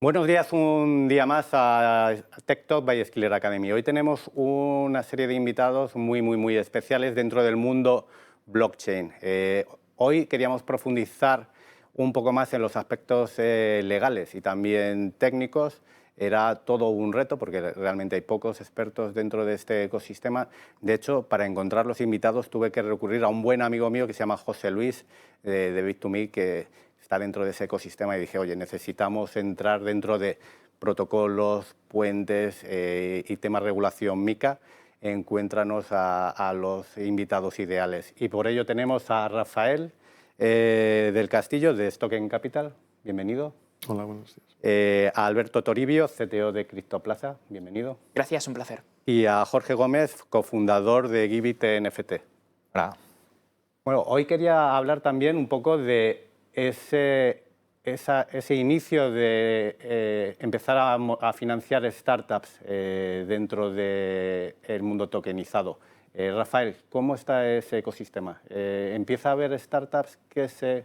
Buenos días, un día más a Tech Talk by Skiller Academy. Hoy tenemos una serie de invitados muy especiales dentro del mundo blockchain. Hoy queríamos profundizar un poco más en los aspectos legales y también técnicos. Era todo un reto porque realmente hay pocos expertos dentro de este ecosistema. De hecho, para encontrar los invitados tuve que recurrir a un buen amigo mío que se llama José Luis de Bit2Me, que está dentro de ese ecosistema, y dije, oye, necesitamos entrar dentro de protocolos, puentes y temas de regulación MiCA. Encuéntranos a los invitados ideales. Y por ello tenemos a Rafael del Castillo, de Stoken Capital. Bienvenido. Hola, buenos días. A Alberto Toribio, CTO de CryptoPlaza. Bienvenido. Gracias, un placer. Y a Jorge Gómez, cofundador de Givit NFT. Hola. Bueno, hoy quería hablar también un poco de ese inicio de empezar a financiar startups dentro del mundo tokenizado. Rafael, ¿cómo está ese ecosistema? ¿Empieza a haber startups que se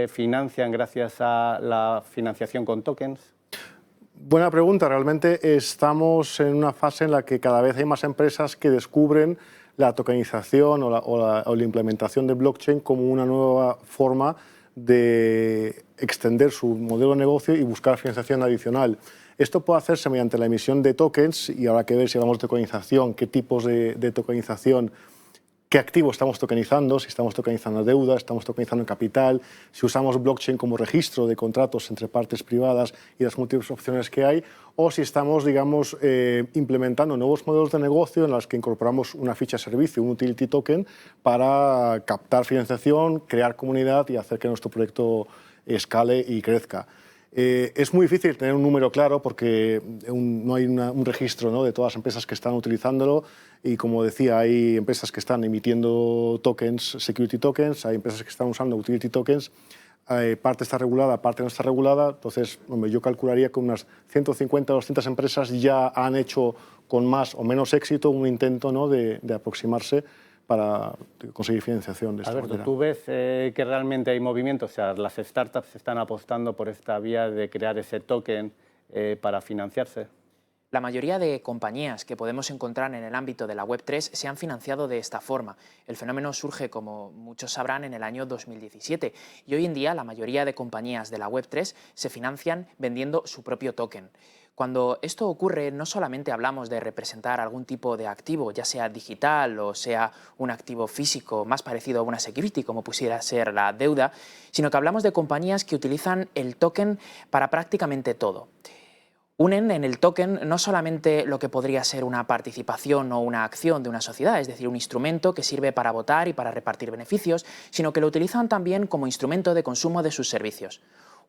financian gracias a la financiación con tokens? Buena pregunta. Realmente estamos en una fase en la que cada vez hay más empresas que descubren la tokenización o la implementación de blockchain como una nueva forma de extender su modelo de negocio y buscar financiación adicional. Esto puede hacerse mediante la emisión de tokens, y habrá que ver, si hablamos de tokenización, qué tipos de tokenización, qué activos estamos tokenizando, si estamos tokenizando deuda, estamos tokenizando capital, si usamos blockchain como registro de contratos entre partes privadas y las múltiples opciones que hay, o si estamos, digamos, implementando nuevos modelos de negocio en los que incorporamos una ficha de servicio, un utility token, para captar financiación, crear comunidad y hacer que nuestro proyecto escale y crezca. Es muy difícil tener un número claro porque no hay un registro, ¿no?, de todas las empresas que están utilizándolo, y, como decía, hay empresas que están emitiendo tokens, security tokens, hay empresas que están usando utility tokens, parte está regulada, parte no está regulada. Entonces, hombre, yo calcularía que unas 150 o 200 empresas ya han hecho, con más o menos éxito, un intento, ¿no?, de aproximarse para conseguir financiación de esta Alberto, manera. ¿tú ves que realmente hay movimiento? O sea, las startups están apostando por esta vía de crear ese token para financiarse. La mayoría de compañías que podemos encontrar en el ámbito de la Web3 se han financiado de esta forma. El fenómeno surge, como muchos sabrán, en el año 2017, y hoy en día la mayoría de compañías de la Web3 se financian vendiendo su propio token. Cuando esto ocurre, no solamente hablamos de representar algún tipo de activo, ya sea digital o sea un activo físico más parecido a una security, como pudiera ser la deuda, sino que hablamos de compañías que utilizan el token para prácticamente todo. Unen en el token no solamente lo que podría ser una participación o una acción de una sociedad, es decir, un instrumento que sirve para votar y para repartir beneficios, sino que lo utilizan también como instrumento de consumo de sus servicios.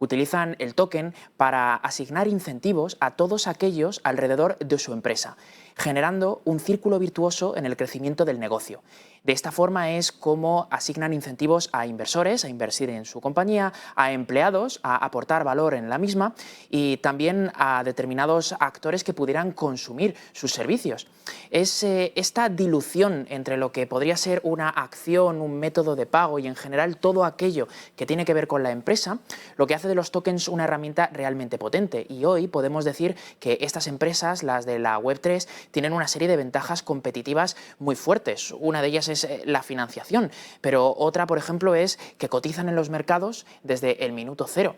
Utilizan el token para asignar incentivos a todos aquellos alrededor de su empresa, generando un círculo virtuoso en el crecimiento del negocio. De esta forma es como asignan incentivos a inversores a invertir en su compañía, a empleados a aportar valor en la misma, y también a determinados actores que pudieran consumir sus servicios. Es esta dilución entre lo que podría ser una acción, un método de pago y en general todo aquello que tiene que ver con la empresa, lo que hace de los tokens una herramienta realmente potente. Y hoy podemos decir que estas empresas, las de la Web3, tienen una serie de ventajas competitivas muy fuertes. Una de ellas es la financiación, pero otra, por ejemplo, es que cotizan en los mercados desde el minuto cero.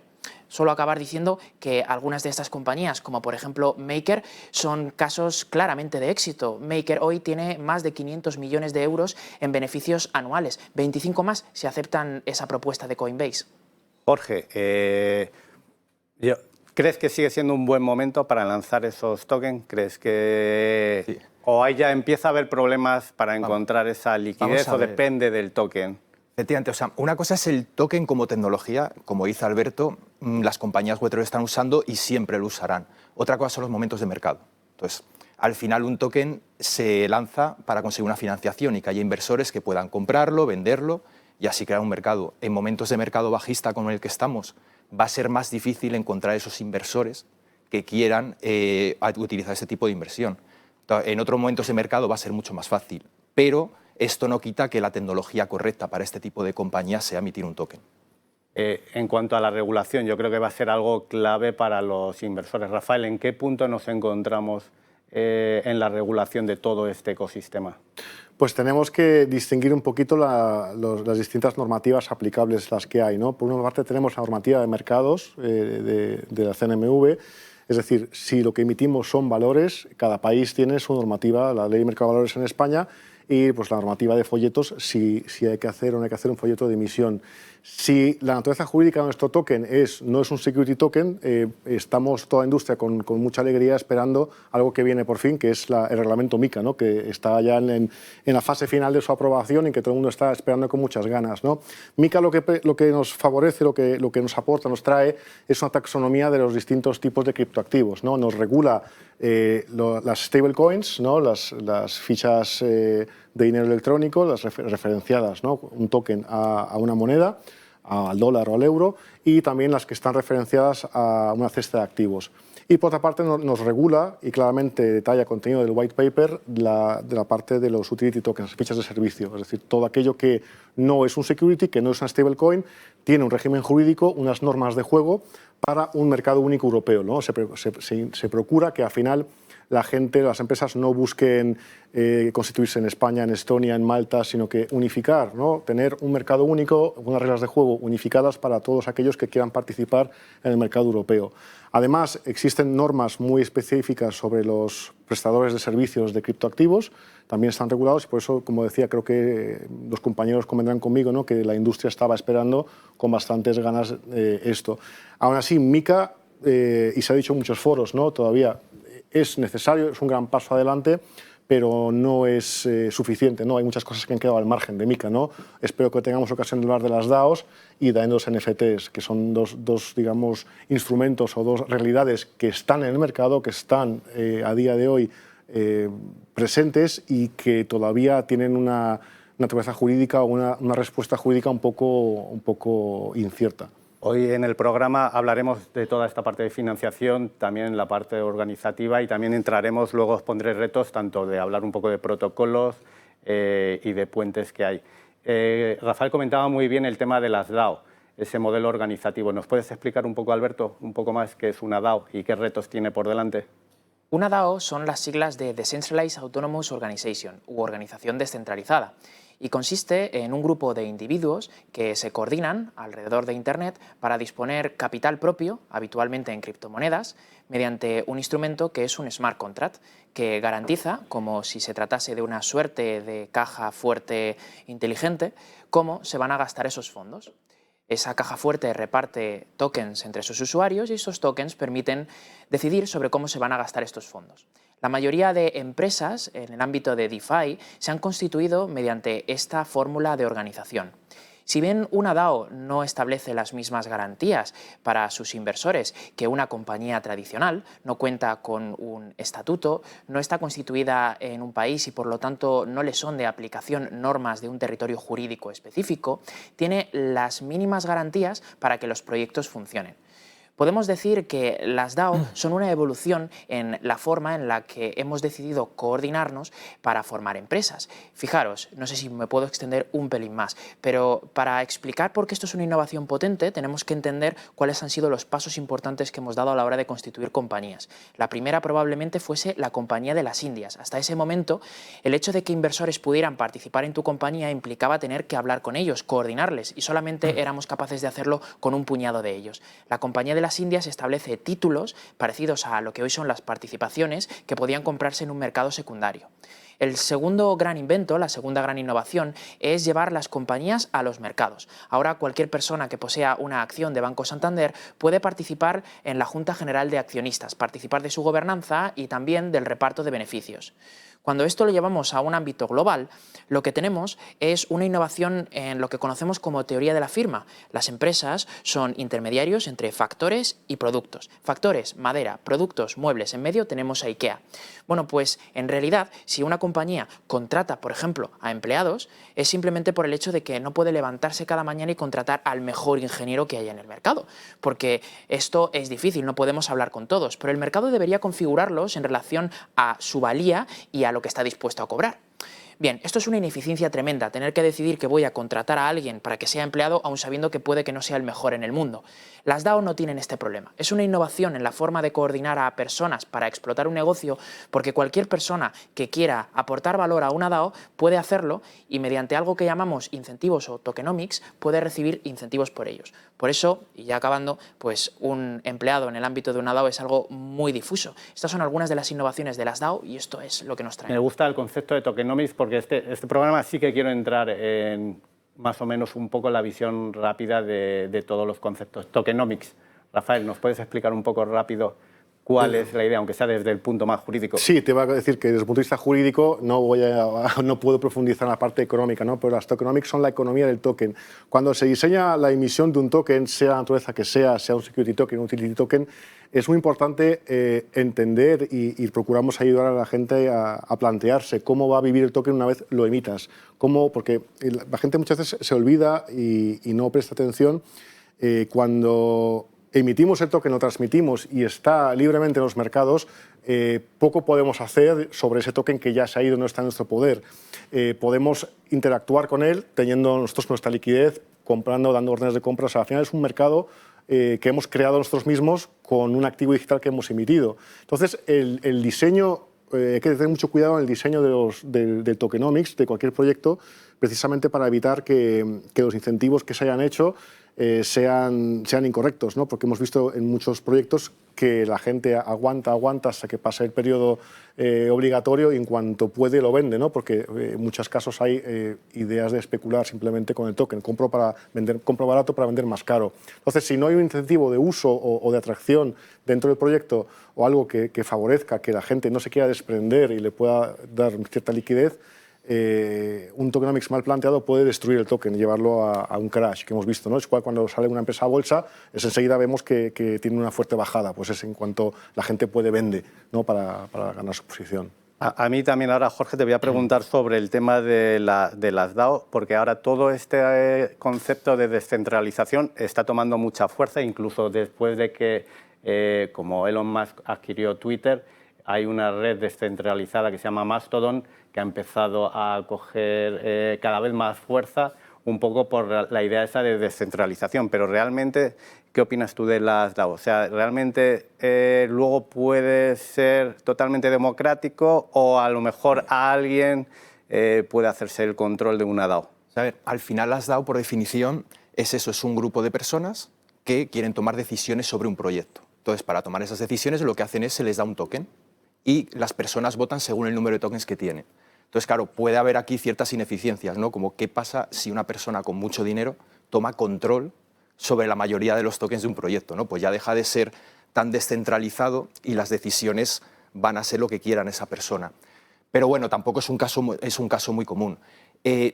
Solo acabar diciendo que algunas de estas compañías, como por ejemplo Maker, son casos claramente de éxito. Maker hoy tiene más de 500 millones de euros en beneficios anuales, 25 más si aceptan esa propuesta de Coinbase. Jorge, ¿crees que sigue siendo un buen momento para lanzar esos tokens? ¿Crees que Sí. o ahí ya empieza a haber problemas para encontrar esa liquidez, o depende del token? Efectivamente, o sea, una cosa es el token como tecnología, como dice Alberto, las compañías Web3 lo están usando y siempre lo usarán. Otra cosa son los momentos de mercado. Entonces, al final un token se lanza para conseguir una financiación y que haya inversores que puedan comprarlo, venderlo y así crear un mercado. En momentos de mercado bajista como el que estamos, va a ser más difícil encontrar esos inversores que quieran utilizar ese tipo de inversión. En otros momentos de mercado va a ser mucho más fácil, pero esto no quita que la tecnología correcta para este tipo de compañías sea emitir un token. En cuanto a la regulación, yo creo que va a ser algo clave para los inversores. Rafael, ¿en qué punto nos encontramos en la regulación de todo este ecosistema? Pues tenemos que distinguir un poquito las distintas normativas aplicables las que hay, ¿no? Por una parte tenemos la normativa de mercados de la CNMV, es decir, si lo que emitimos son valores, cada país tiene su normativa, la Ley de Mercado de Valores en España, y pues la normativa de folletos, si hay que hacer o no hay que hacer un folleto de emisión. Si la naturaleza jurídica de nuestro token no es un security token, estamos toda la industria con mucha alegría esperando algo que viene por fin, que es el reglamento MiCA, ¿no? Que está ya en la fase final de su aprobación y que todo el mundo está esperando con muchas ganas, ¿no? MiCA lo que nos favorece, lo que nos aporta, nos trae, es una taxonomía de los distintos tipos de criptoactivos, ¿no? Nos regula las stablecoins, ¿no? Las fichas de dinero electrónico, las referenciadas, ¿no? Un token a una moneda, al dólar o al euro, y también las que están referenciadas a una cesta de activos. Y por otra parte nos regula y claramente detalla contenido del white paper de la parte de los utility tokens, las fichas de servicio, es decir, todo aquello que no es un security, que no es una stablecoin, tiene un régimen jurídico, unas normas de juego para un mercado único europeo, ¿no? Se procura que al final la gente, las empresas no busquen constituirse en España, en Estonia, en Malta, sino que unificar, ¿no? Tener un mercado único, unas reglas de juego unificadas para todos aquellos que quieran participar en el mercado europeo. Además, existen normas muy específicas sobre los prestadores de servicios de criptoactivos, también están regulados y por eso, como decía, creo que los compañeros convendrán conmigo, ¿no? Que la industria estaba esperando con bastantes ganas esto. Aún así, MiCA, y se ha dicho en muchos foros, ¿no? Todavía es necesario, es un gran paso adelante, pero no es suficiente, ¿no? Hay muchas cosas que han quedado al margen de MiCA, ¿no? Espero que tengamos ocasión de hablar de las DAOs y de los NFTs, que son dos digamos, instrumentos o dos realidades que están en el mercado, que están a día de hoy presentes y que todavía tienen una naturaleza jurídica o una respuesta jurídica un poco incierta. Hoy en el programa hablaremos de toda esta parte de financiación, también la parte organizativa y también entraremos, luego os pondré retos tanto de hablar un poco de protocolos y de puentes que hay. Rafael comentaba muy bien el tema de las DAO, ese modelo organizativo. ¿Nos puedes explicar un poco, Alberto, un poco más qué es una DAO y qué retos tiene por delante? Una DAO son las siglas de Decentralized Autonomous Organization, u organización descentralizada, y consiste en un grupo de individuos que se coordinan alrededor de Internet para disponer capital propio, habitualmente en criptomonedas, mediante un instrumento que es un smart contract, que garantiza, como si se tratase de una suerte de caja fuerte inteligente, cómo se van a gastar esos fondos. Esa caja fuerte reparte tokens entre sus usuarios y esos tokens permiten decidir sobre cómo se van a gastar estos fondos. La mayoría de empresas en el ámbito de DeFi se han constituido mediante esta fórmula de organización. Si bien una DAO no establece las mismas garantías para sus inversores que una compañía tradicional, no cuenta con un estatuto, no está constituida en un país y por lo tanto no le son de aplicación normas de un territorio jurídico específico, tiene las mínimas garantías para que los proyectos funcionen. Podemos decir que las DAO son una evolución en la forma en la que hemos decidido coordinarnos para formar empresas. Fijaros, no sé si me puedo extender un pelín más, pero para explicar por qué esto es una innovación potente tenemos que entender cuáles han sido los pasos importantes que hemos dado a la hora de constituir compañías. La primera probablemente fuese la Compañía de las Indias. Hasta ese momento, el hecho de que inversores pudieran participar en tu compañía implicaba tener que hablar con ellos, coordinarles, y solamente éramos capaces de hacerlo con un puñado de ellos. La Compañía de las Indias establece títulos parecidos a lo que hoy son las participaciones que podían comprarse en un mercado secundario. El segundo gran invento, la segunda gran innovación, es llevar las compañías a los mercados. Ahora cualquier persona que posea una acción de Banco Santander puede participar en la Junta General de Accionistas, participar de su gobernanza y también del reparto de beneficios. Cuando esto lo llevamos a un ámbito global, lo que tenemos es una innovación en lo que conocemos como teoría de la firma. Las empresas son intermediarios entre factores y productos. Factores, madera, productos, muebles. En medio tenemos a IKEA. Bueno, pues en realidad, si una compañía contrata, por ejemplo, a empleados, es simplemente por el hecho de que no puede levantarse cada mañana y contratar al mejor ingeniero que haya en el mercado. Porque esto es difícil, no podemos hablar con todos, pero el mercado debería configurarlos en relación a su valía y a lo que está dispuesto a cobrar. Bien, esto es una ineficiencia tremenda, tener que decidir que voy a contratar a alguien para que sea empleado, aun sabiendo que puede que no sea el mejor en el mundo. Las DAO no tienen este problema. Es una innovación en la forma de coordinar a personas para explotar un negocio, porque cualquier persona que quiera aportar valor a una DAO puede hacerlo y mediante algo que llamamos incentivos o tokenomics puede recibir incentivos por ellos. Por eso, y ya acabando, pues un empleado en el ámbito de una DAO es algo muy difuso. Estas son algunas de las innovaciones de las DAO y esto es lo que nos trae. Me gusta el concepto de tokenomics porque este programa sí que quiero entrar en más o menos un poco la visión rápida de todos los conceptos. Tokenomics. Rafael, ¿nos puedes explicar un poco rápido cuál es la idea, aunque sea desde el punto más jurídico? Sí, te voy a decir que desde el punto de vista jurídico no puedo profundizar en la parte económica, ¿no? Pero las tokenomics son la economía del token. Cuando se diseña la emisión de un token, sea la naturaleza que sea un security token, un utility token, es muy importante entender y procuramos ayudar a la gente a plantearse cómo va a vivir el token una vez lo emitas. Porque la gente muchas veces se olvida y no presta atención cuando emitimos el token, lo transmitimos y está libremente en los mercados, poco podemos hacer sobre ese token que ya se ha ido, no está en nuestro poder. Podemos interactuar con él teniendo nosotros nuestra liquidez, comprando, dando órdenes de compra. O sea, al final es un mercado que hemos creado nosotros mismos con un activo digital que hemos emitido. Entonces, el diseño, hay que tener mucho cuidado en el diseño del tokenomics, de cualquier proyecto, precisamente para evitar que los incentivos que se hayan hecho sean incorrectos, ¿no? Porque hemos visto en muchos proyectos que la gente aguanta hasta que pase el periodo obligatorio y en cuanto puede lo vende, ¿no? Porque en muchos casos hay ideas de especular simplemente con el token, compro barato para vender más caro. Entonces, si no hay un incentivo de uso o de atracción dentro del proyecto o algo que favorezca que la gente no se quiera desprender y le pueda dar cierta liquidez, un tokenomics mal planteado puede destruir el token y llevarlo a un crash que hemos visto, ¿no? Es cuando sale una empresa a bolsa, enseguida vemos que tiene una fuerte bajada, pues es en cuanto la gente puede vender, ¿no? para ganar su posición. A mí también ahora, Jorge, te voy a preguntar sobre el tema de las DAO, porque ahora todo este concepto de descentralización está tomando mucha fuerza, incluso después de que, como Elon Musk adquirió Twitter, hay una red descentralizada que se llama Mastodon, que ha empezado a coger cada vez más fuerza, un poco por la idea esa de descentralización. Pero realmente, ¿qué opinas tú de las DAO? O sea, ¿realmente luego puede ser totalmente democrático o a lo mejor alguien puede hacerse el control de una DAO? A ver, al final las DAO, por definición, es un grupo de personas que quieren tomar decisiones sobre un proyecto. Entonces, para tomar esas decisiones, lo que hacen es se les da un token y las personas votan según el número de tokens que tienen. Entonces, claro, puede haber aquí ciertas ineficiencias, ¿no? Como qué pasa si una persona con mucho dinero toma control sobre la mayoría de los tokens de un proyecto, ¿no? Pues ya deja de ser tan descentralizado y las decisiones van a ser lo que quieran esa persona. Pero bueno, tampoco es un caso muy común.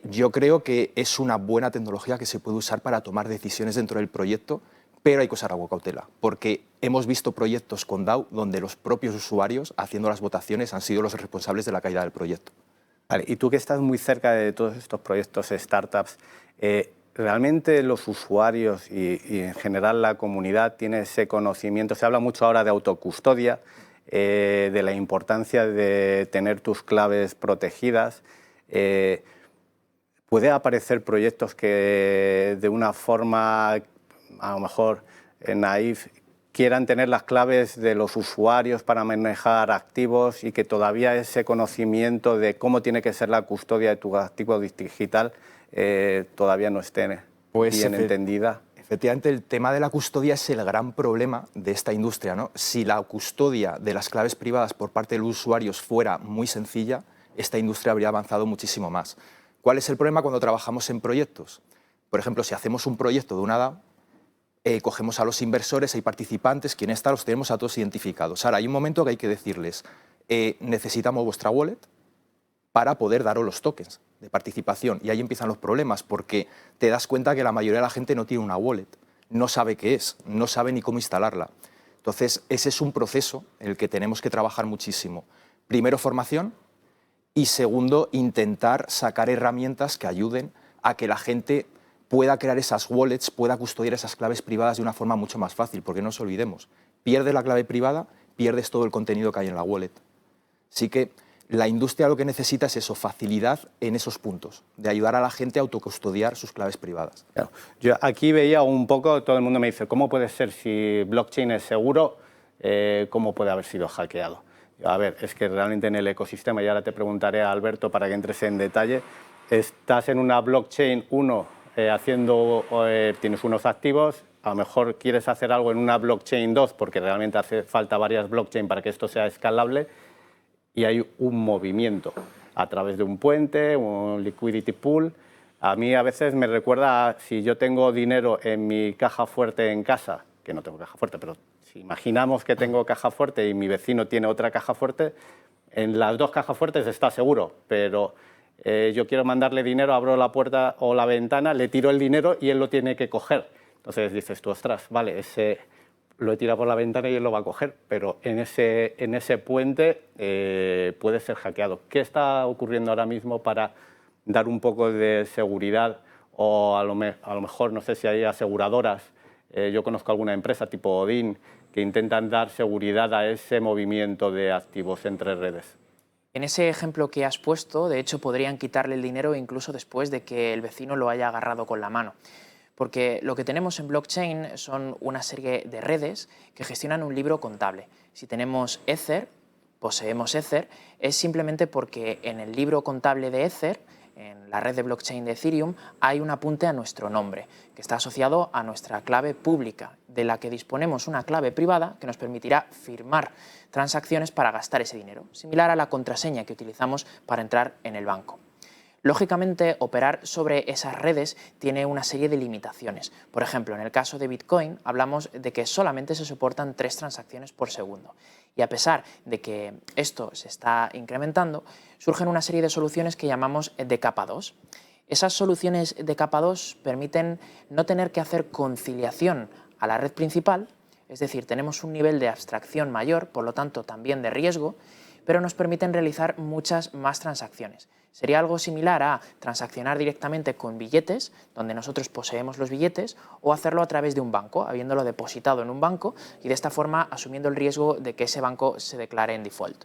Yo creo que es una buena tecnología que se puede usar para tomar decisiones dentro del proyecto, pero hay que usar agua cautela, porque hemos visto proyectos con DAO donde los propios usuarios, haciendo las votaciones, han sido los responsables de la caída del proyecto. Vale, y tú que estás muy cerca de todos estos proyectos, startups, ¿realmente los usuarios y en general la comunidad tiene ese conocimiento? Se habla mucho ahora de autocustodia, de la importancia de tener tus claves protegidas. ¿Puede aparecer proyectos que de una forma, a lo mejor naif, quieran tener las claves de los usuarios para manejar activos y que todavía ese conocimiento de cómo tiene que ser la custodia de tu activo digital todavía no esté bien entendida? Efectivamente, el tema de la custodia es el gran problema de esta industria, ¿no? Si la custodia de las claves privadas por parte de los usuarios fuera muy sencilla, esta industria habría avanzado muchísimo más. ¿Cuál es el problema cuando trabajamos en proyectos? Por ejemplo, si hacemos un proyecto de una DAO, cogemos a los inversores, hay participantes, quién está, los tenemos a todos identificados. Ahora, hay un momento que hay que decirles, necesitamos vuestra wallet para poder daros los tokens de participación. Y ahí empiezan los problemas, porque te das cuenta que la mayoría de la gente no tiene una wallet, no sabe qué es, no sabe ni cómo instalarla. Entonces, ese es un proceso en el que tenemos que trabajar muchísimo. Primero, formación, y segundo, intentar sacar herramientas que ayuden a que la gente pueda crear esas wallets, pueda custodiar esas claves privadas de una forma mucho más fácil, porque no nos olvidemos, pierdes la clave privada, pierdes todo el contenido que hay en la wallet. Así que La industria lo que necesita es eso, facilidad en esos puntos, de ayudar a la gente a autocustodiar sus claves privadas. Claro. Yo aquí veía un poco, todo el mundo me dice, ¿cómo puede ser si blockchain es seguro? ¿Cómo puede haber sido hackeado? A ver, es que realmente en el ecosistema, y ahora te preguntaré a Alberto para que entres en detalle, estás en una blockchain 1 tienes unos activos, a lo mejor quieres hacer algo en una blockchain 2 porque realmente hace falta varias blockchain para que esto sea escalable, y hay un movimiento a través de un puente, un liquidity pool. A mí a veces me recuerda a si yo tengo dinero en mi caja fuerte en casa, que no tengo caja fuerte, pero si imaginamos que tengo caja fuerte y mi vecino tiene otra caja fuerte, en las dos cajas fuertes está seguro, pero yo quiero mandarle dinero, abro la puerta o la ventana, le tiro el dinero y él lo tiene que coger. Entonces dices tú, ostras, vale, lo he tirado por la ventana y él lo va a coger, pero en ese puente puede ser hackeado. ¿Qué está ocurriendo ahora mismo para dar un poco de seguridad? O a lo mejor, no sé si hay aseguradoras, yo conozco alguna empresa tipo Odin, que intentan dar seguridad a ese movimiento de activos entre redes. En ese ejemplo que has puesto, de hecho, podrían quitarle el dinero incluso después de que el vecino lo haya agarrado con la mano. Porque lo que tenemos en blockchain son una serie de redes que gestionan un libro contable. Si tenemos Ether, poseemos Ether, es simplemente porque en el libro contable de Ether, en la red de blockchain de Ethereum, hay un apunte a nuestro nombre, que está asociado a nuestra clave pública, de la que disponemos una clave privada que nos permitirá firmar transacciones para gastar ese dinero, similar a la contraseña que utilizamos para entrar en el banco. Lógicamente, operar sobre esas redes tiene una serie de limitaciones. Por ejemplo, en el caso de Bitcoin hablamos de que solamente se soportan 3 transacciones por segundo. Y a pesar de que esto se está incrementando, surgen una serie de soluciones que llamamos de capa 2. Esas soluciones de capa 2 permiten no tener que hacer conciliación a la red principal, es decir, tenemos un nivel de abstracción mayor, por lo tanto también de riesgo, pero nos permiten realizar muchas más transacciones. Sería algo similar a transaccionar directamente con billetes, donde nosotros poseemos los billetes, o hacerlo a través de un banco, habiéndolo depositado en un banco y de esta forma asumiendo el riesgo de que ese banco se declare en default.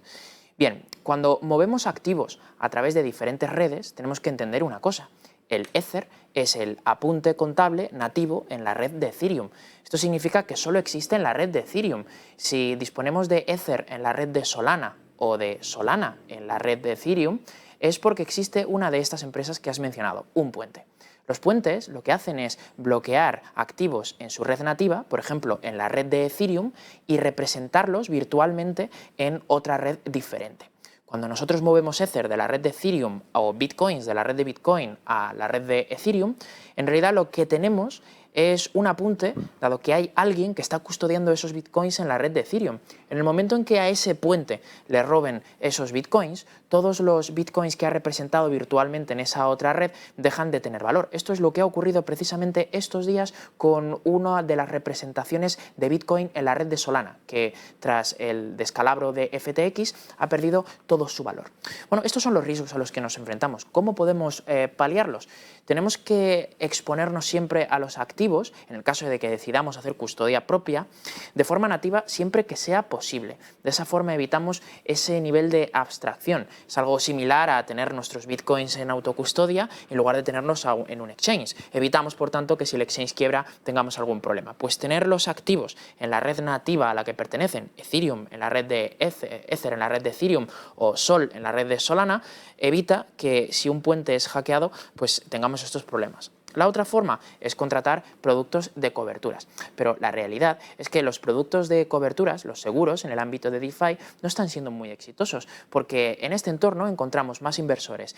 Bien, cuando movemos activos a través de diferentes redes, tenemos que entender una cosa. El Ether es el apunte contable nativo en la red de Ethereum. Esto significa que solo existe en la red de Ethereum. Si disponemos de Ether en la red de Solana o de Solana en la red de Ethereum, es porque existe una de estas empresas que has mencionado, un puente. Los puentes lo que hacen es bloquear activos en su red nativa, por ejemplo, en la red de Ethereum, y representarlos virtualmente en otra red diferente. Cuando nosotros movemos Ether de la red de Ethereum o Bitcoins de la red de Bitcoin a la red de Ethereum, en realidad lo que tenemos es un apunte, dado que hay alguien que está custodiando esos bitcoins en la red de Ethereum. En el momento en que a ese puente le roben esos bitcoins, todos los bitcoins que ha representado virtualmente en esa otra red dejan de tener valor. Esto es lo que ha ocurrido precisamente estos días con una de las representaciones de Bitcoin en la red de Solana, que tras el descalabro de FTX ha perdido todo su valor. Bueno, estos son los riesgos a los que nos enfrentamos. ¿Cómo podemos paliarlos? Tenemos que exponernos siempre a los activos, en el caso de que decidamos hacer custodia propia, de forma nativa siempre que sea posible. De esa forma evitamos ese nivel de abstracción. Es algo similar a tener nuestros bitcoins en autocustodia en lugar de tenerlos en un exchange. Evitamos, por tanto, que si el exchange quiebra tengamos algún problema. Pues tener los activos en la red nativa a la que pertenecen, Ethereum en la red de Ether en la red de Ethereum o Sol en la red de Solana, evita que si un puente es hackeado, pues tengamos estos problemas. La otra forma es contratar productos de coberturas, pero la realidad es que los productos de coberturas, los seguros en el ámbito de DeFi, no están siendo muy exitosos, porque en este entorno encontramos más inversores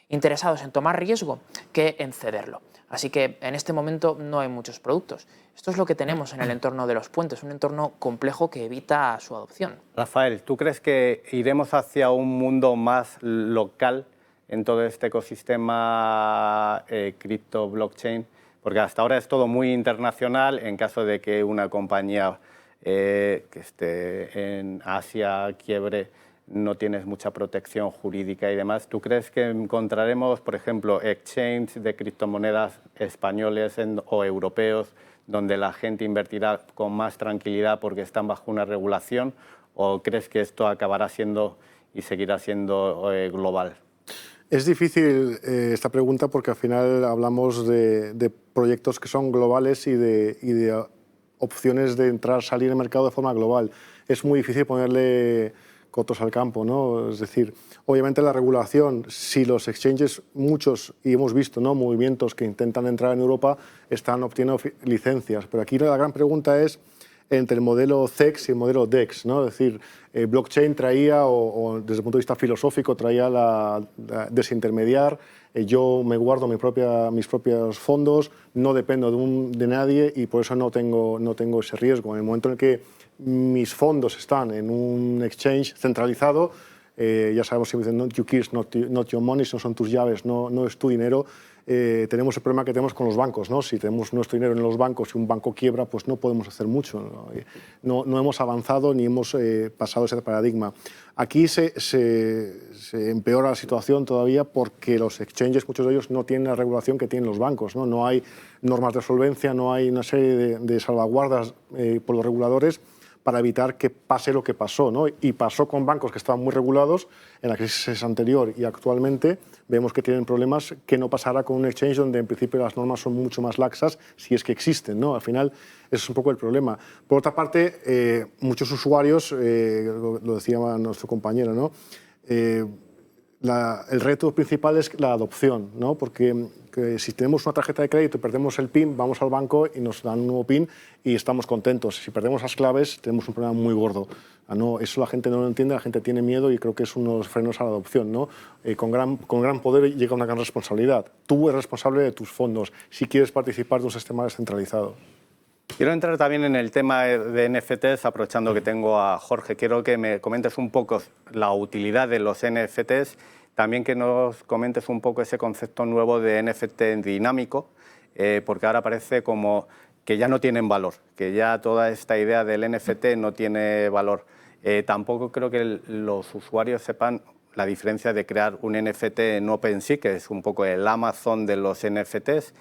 interesados en tomar riesgo que en cederlo. Así que en este momento no hay muchos productos. Esto es lo que tenemos en el entorno de los puentes, un entorno complejo que evita su adopción. Rafael, ¿tú crees que iremos hacia un mundo más local en todo este ecosistema cripto, blockchain? Porque hasta ahora es todo muy internacional. En caso de que una compañía que esté en Asia quiebre, no tienes mucha protección jurídica y demás. ¿Tú crees que encontraremos, por ejemplo, exchange de criptomonedas españoles o europeos donde la gente invertirá con más tranquilidad porque están bajo una regulación? ¿O crees que esto acabará siendo y seguirá siendo global? Es difícil esta pregunta porque al final hablamos de proyectos que son globales y de opciones de entrar, salir al mercado de forma global. Es muy difícil ponerle cotos al campo, ¿no? Es decir, obviamente la regulación, si los exchanges, muchos, y hemos visto, ¿no?, movimientos que intentan entrar en Europa, están obteniendo licencias. Pero aquí la gran pregunta es entre el modelo CEX y el modelo DEX, ¿no? Es decir, blockchain traía, o desde el punto de vista filosófico, traía la desintermediar, yo me guardo mis propios fondos, no dependo de nadie y por eso no tengo ese riesgo. En el momento en el que mis fondos están en un exchange centralizado, ya sabemos, siempre dicen, not your keys, not your money, no son tus llaves, no es tu dinero. Tenemos el problema que tenemos con los bancos, ¿no? Si tenemos nuestro dinero en los bancos y un banco quiebra, pues no podemos hacer mucho. No hemos avanzado ni hemos pasado ese paradigma. Aquí se empeora la situación todavía porque los exchanges, muchos de ellos, no tienen la regulación que tienen los bancos, ¿no? No hay normas de solvencia, no hay una serie de salvaguardas por los reguladores para evitar que pase lo que pasó, ¿no? Y pasó con bancos que estaban muy regulados en la crisis anterior y actualmente vemos que tienen problemas que no pasará con un exchange donde en principio las normas son mucho más laxas, si es que existen, ¿no? Al final ese es un poco el problema. Por otra parte, muchos usuarios, lo decía nuestro compañero, ¿no? El reto principal es la adopción, ¿no? Porque si tenemos una tarjeta de crédito y perdemos el PIN, vamos al banco y nos dan un nuevo PIN y estamos contentos. Si perdemos las claves, tenemos un problema muy gordo. No, eso la gente no lo entiende, la gente tiene miedo y creo que es uno de los frenos a la adopción, ¿no? Con gran poder llega una gran responsabilidad. Tú eres responsable de tus fondos si quieres participar de un sistema descentralizado. Quiero entrar también en el tema de NFTs, aprovechando que tengo a Jorge. Quiero que me comentes un poco la utilidad de los NFTs, también que nos comentes un poco ese concepto nuevo de NFT dinámico, porque ahora parece como que ya no tienen valor, que ya toda esta idea del NFT no tiene valor. Tampoco creo que los usuarios sepan la diferencia de crear un NFT en OpenSea, que es un poco el Amazon de los NFTs,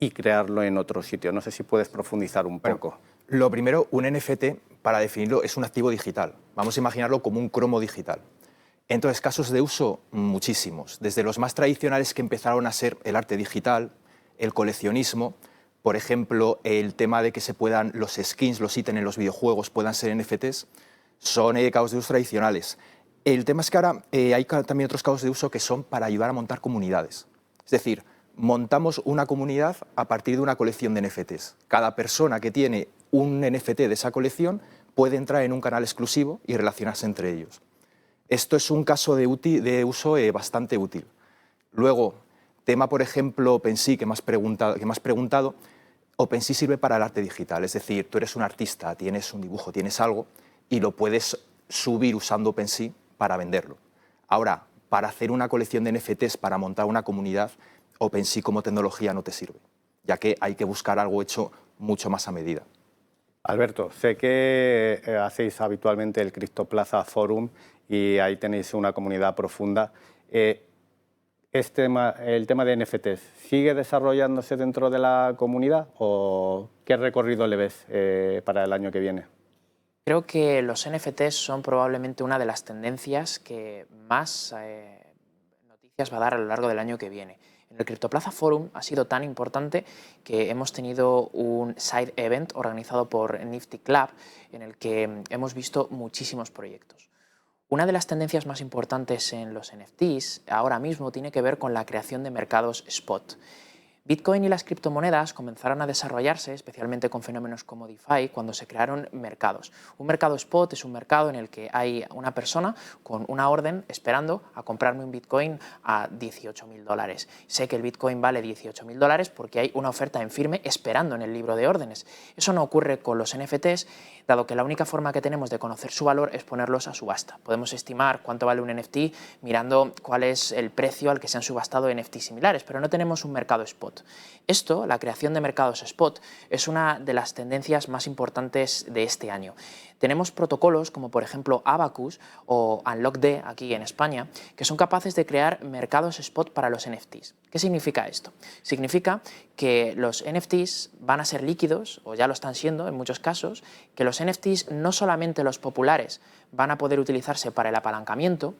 y crearlo en otro sitio. No sé si puedes profundizar un poco. Lo primero, un NFT, para definirlo, es un activo digital. Vamos a imaginarlo como un cromo digital. Entonces, casos de uso, muchísimos. Desde los más tradicionales que empezaron a ser el arte digital, el coleccionismo, por ejemplo, el tema de que se puedan los skins, los ítems en los videojuegos puedan ser NFTs, son casos de uso tradicionales. El tema es que ahora hay también otros casos de uso que son para ayudar a montar comunidades. Es decir, montamos una comunidad a partir de una colección de NFTs. Cada persona que tiene un NFT de esa colección puede entrar en un canal exclusivo y relacionarse entre ellos. Esto es un caso de uso bastante útil. Luego, tema, por ejemplo, OpenSea, que me has preguntado, OpenSea sirve para el arte digital. Es decir, tú eres un artista, tienes un dibujo, tienes algo, y lo puedes subir usando OpenSea para venderlo. Ahora, para hacer una colección de NFTs, para montar una comunidad, OpenSea como tecnología no te sirve, ya que hay que buscar algo hecho mucho más a medida. Alberto, sé que hacéis habitualmente el Criptoplaza Forum y ahí tenéis una comunidad profunda. El tema de NFTs, ¿sigue desarrollándose dentro de la comunidad o qué recorrido le ves para el año que viene? Creo que los NFTs son probablemente una de las tendencias que más noticias va a dar a lo largo del año que viene. En el Criptoplaza Forum ha sido tan importante que hemos tenido un side event organizado por Nifty Club en el que hemos visto muchísimos proyectos. Una de las tendencias más importantes en los NFTs ahora mismo tiene que ver con la creación de mercados spot. Bitcoin y las criptomonedas comenzaron a desarrollarse, especialmente con fenómenos como DeFi, cuando se crearon mercados. Un mercado spot es un mercado en el que hay una persona con una orden esperando a comprarme un Bitcoin a $18.000. Sé que el Bitcoin vale $18.000 porque hay una oferta en firme esperando en el libro de órdenes. Eso no ocurre con los NFTs, dado que la única forma que tenemos de conocer su valor es ponerlos a subasta. Podemos estimar cuánto vale un NFT mirando cuál es el precio al que se han subastado NFT similares, pero no tenemos un mercado spot. Esto, la creación de mercados spot, es una de las tendencias más importantes de este año. Tenemos protocolos como por ejemplo Abacus o UnlockD aquí en España que son capaces de crear mercados spot para los NFTs. ¿Qué significa esto? Significa que los NFTs van a ser líquidos, o ya lo están siendo en muchos casos, que los NFTs no solamente los populares van a poder utilizarse para el apalancamiento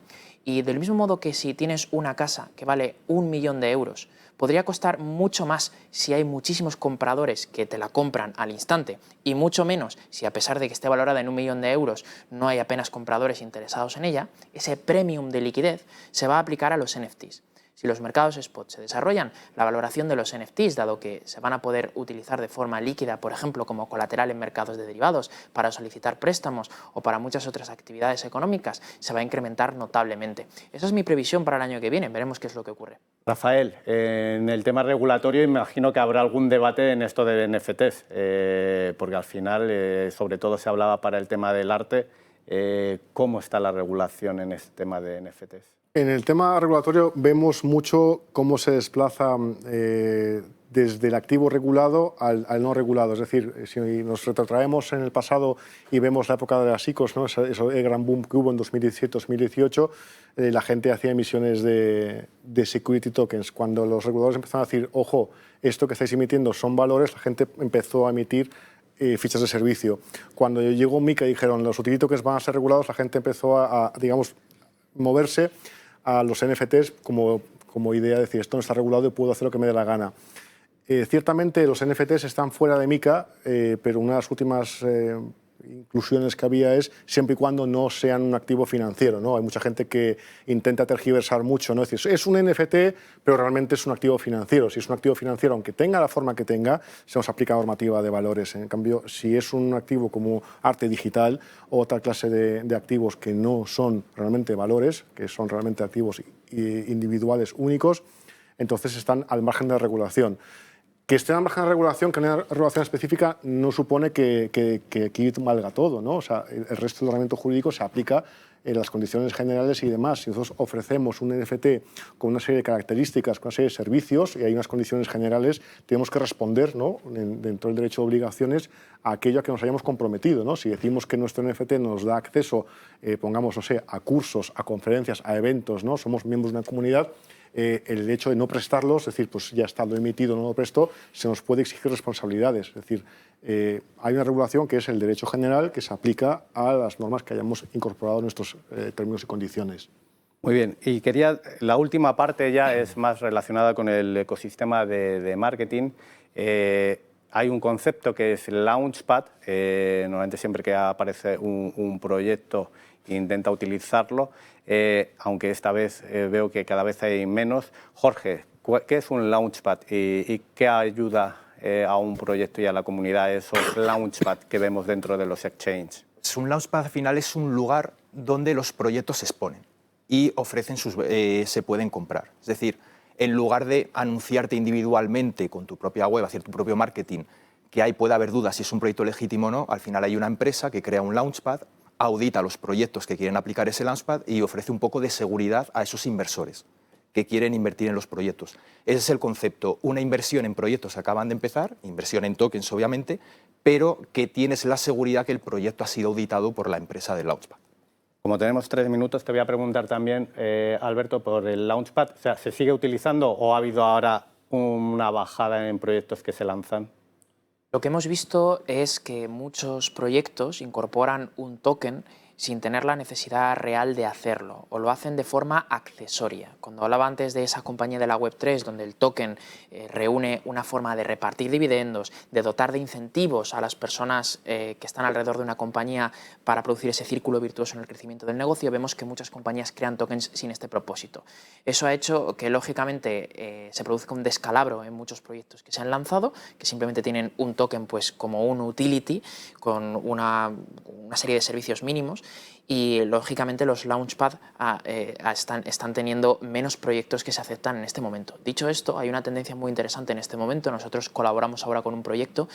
y del mismo modo que si tienes una casa que vale 1 millón de euros, podría costar mucho más si hay muchísimos compradores que te la compran al instante y mucho menos si a pesar de que esté valorada en 1 millón de euros no hay apenas compradores interesados en ella, ese premium de liquidez se va a aplicar a los NFTs. Si los mercados spot se desarrollan, la valoración de los NFTs, dado que se van a poder utilizar de forma líquida, por ejemplo, como colateral en mercados de derivados, para solicitar préstamos o para muchas otras actividades económicas, se va a incrementar notablemente. Esa es mi previsión para el año que viene, veremos qué es lo que ocurre. Rafael, en el tema regulatorio imagino que habrá algún debate en esto de NFTs, porque al final, sobre todo se hablaba para el tema del arte. ¿Cómo está la regulación en este tema de NFTs? En el tema regulatorio vemos mucho cómo se desplaza desde el activo regulado al no regulado. Es decir, si nos retrotraemos en el pasado y vemos la época de las ICOs, ¿no? El gran boom que hubo en 2017-2018, la gente hacía emisiones de security tokens. Cuando los reguladores empezaron a decir, ojo, esto que estáis emitiendo son valores, la gente empezó a emitir fichas de servicio. Cuando llegó MiCA y dijeron los utility tokens van a ser regulados, la gente empezó a digamos, moverse a los NFTs como idea de decir esto no está regulado y puedo hacer lo que me dé la gana. Ciertamente los NFTs están fuera de MiCA, pero una de las últimas inclusiones que había es siempre y cuando no sean un activo financiero, ¿no? Hay mucha gente que intenta tergiversar mucho, ¿no? Es decir, es un NFT, pero realmente es un activo financiero. Si es un activo financiero, aunque tenga la forma que tenga, se nos aplica normativa de valores. En cambio, si es un activo como arte digital o otra clase de activos que no son realmente valores, que son realmente activos individuales únicos, entonces están al margen de la regulación. Que esté al margen de regulación, que no haya regulación específica, no supone que aquí valga todo, ¿no? O sea, el resto del ordenamiento jurídico se aplica en las condiciones generales y demás. Si nosotros ofrecemos un NFT con una serie de características, con una serie de servicios y hay unas condiciones generales, tenemos que responder, ¿no? Dentro del derecho de obligaciones a aquello a que nos hayamos comprometido, ¿no? Si decimos que nuestro NFT nos da acceso, pongamos, no sé, a cursos, a conferencias, a eventos, ¿no? Somos miembros de una comunidad, el hecho de no prestarlos, es decir, pues ya está, lo emitido, no lo presto, se nos puede exigir responsabilidades. Es decir, hay una regulación que es el derecho general que se aplica a las normas que hayamos incorporado en nuestros términos y condiciones. Muy bien, y la última parte ya es más relacionada con el ecosistema de marketing. Hay un concepto que es el Launchpad. Normalmente siempre que aparece un proyecto intenta utilizarlo, aunque esta vez veo que cada vez hay menos. Jorge, ¿qué es un Launchpad y qué ayuda a un proyecto y a la comunidad esos Launchpad que vemos dentro de los exchanges? Un Launchpad al final es un lugar donde los proyectos se exponen y ofrecen se pueden comprar. Es decir, en lugar de anunciarte individualmente con tu propia web, hacer tu propio marketing, que ahí puede haber dudas si es un proyecto legítimo o no, al final hay una empresa que crea un Launchpad, audita los proyectos que quieren aplicar ese Launchpad y ofrece un poco de seguridad a esos inversores que quieren invertir en los proyectos. Ese es el concepto, una inversión en proyectos que acaban de empezar, inversión en tokens obviamente, pero que tienes la seguridad que el proyecto ha sido auditado por la empresa del Launchpad. Como tenemos 3 minutos, te voy a preguntar también, Alberto, por el Launchpad. O sea, ¿se sigue utilizando o ha habido ahora una bajada en proyectos que se lanzan? Lo que hemos visto es que muchos proyectos incorporan un token sin tener la necesidad real de hacerlo, o lo hacen de forma accesoria. Cuando hablaba antes de esa compañía de la Web3, donde el token reúne una forma de repartir dividendos, de dotar de incentivos a las personas que están alrededor de una compañía para producir ese círculo virtuoso en el crecimiento del negocio, vemos que muchas compañías crean tokens sin este propósito. Eso ha hecho que, lógicamente, se produzca un descalabro en muchos proyectos que se han lanzado, que simplemente tienen un token pues, como un utility, con una serie de servicios mínimos, y lógicamente los Launchpad están teniendo menos proyectos que se aceptan en este momento. Dicho esto, hay una tendencia muy interesante en este momento. Nosotros colaboramos ahora con un proyecto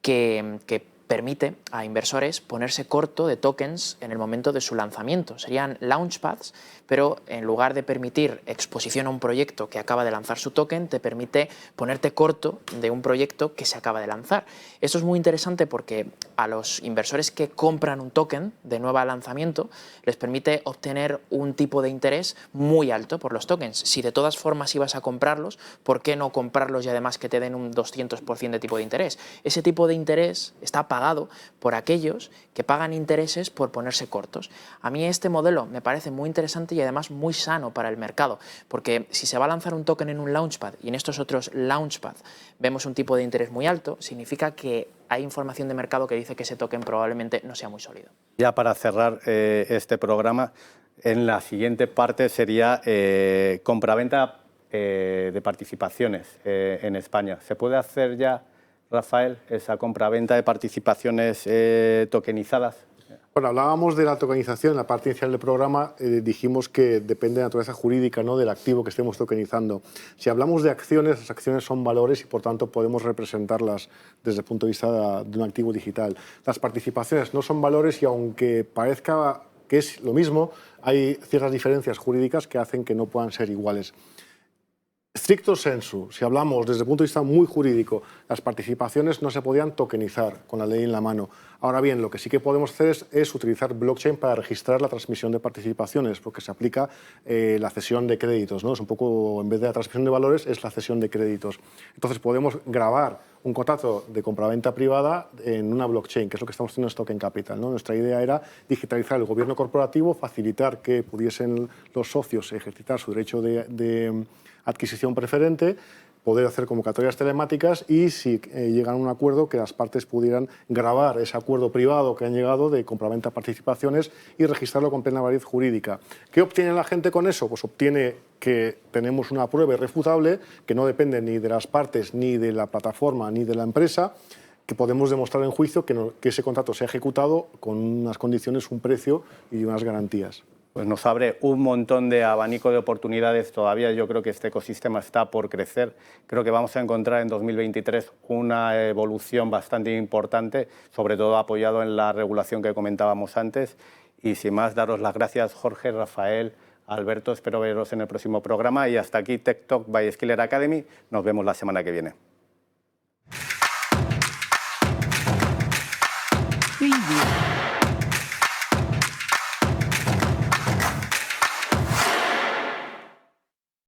que permite a inversores ponerse corto de tokens en el momento de su lanzamiento. Serían launchpads, pero en lugar de permitir exposición a un proyecto que acaba de lanzar su token, te permite ponerte corto de un proyecto que se acaba de lanzar. Esto es muy interesante porque a los inversores que compran un token de nuevo lanzamiento les permite obtener un tipo de interés muy alto por los tokens. Si de todas formas ibas a comprarlos, ¿por qué no comprarlos y además que te den un 200% de tipo de interés? Ese tipo de interés está pagado por aquellos que pagan intereses por ponerse cortos. A mí este modelo me parece muy interesante y además muy sano para el mercado, porque si se va a lanzar un token en un launchpad y en estos otros launchpad vemos un tipo de interés muy alto, significa que hay información de mercado que dice que ese token probablemente no sea muy sólido. Ya para cerrar este programa, en la siguiente parte sería compraventa de participaciones en España. ¿Se puede hacer ya, Rafael, esa compraventa de participaciones tokenizadas? Bueno, hablábamos de la tokenización en la parte inicial del programa, dijimos que depende de la naturaleza jurídica, ¿no?, del activo que estemos tokenizando. Si hablamos de acciones, las acciones son valores y por tanto podemos representarlas desde el punto de vista de un activo digital. Las participaciones no son valores y aunque parezca que es lo mismo, hay ciertas diferencias jurídicas que hacen que no puedan ser iguales. Stricto sensu, si hablamos desde el punto de vista muy jurídico, las participaciones no se podían tokenizar con la ley en la mano. Ahora bien, lo que sí que podemos hacer es utilizar blockchain para registrar la transmisión de participaciones, porque se aplica la cesión de créditos, ¿no? Es un poco, en vez de la transmisión de valores, es la cesión de créditos. Entonces podemos grabar un contrato de compraventa privada en una blockchain, que es lo que estamos haciendo en Token Capital, ¿no? Nuestra idea era digitalizar el gobierno corporativo, facilitar que pudiesen los socios ejercitar su derecho de adquisición preferente, poder hacer convocatorias telemáticas y, si llegan a un acuerdo, que las partes pudieran grabar ese acuerdo privado que han llegado de compraventa de participaciones y registrarlo con plena validez jurídica. ¿Qué obtiene la gente con eso? Pues obtiene que tenemos una prueba irrefutable que no depende ni de las partes, ni de la plataforma, ni de la empresa, que podemos demostrar en juicio que ese contrato se ha ejecutado con unas condiciones, un precio y unas garantías. Pues nos abre un montón de abanico de oportunidades todavía. Yo creo que este ecosistema está por crecer. Creo que vamos a encontrar en 2023 una evolución bastante importante, sobre todo apoyado en la regulación que comentábamos antes. Y sin más, daros las gracias, Jorge, Rafael, Alberto. Espero veros en el próximo programa. Y hasta aquí Tech Talk by Skiller Academy. Nos vemos la semana que viene. Preview.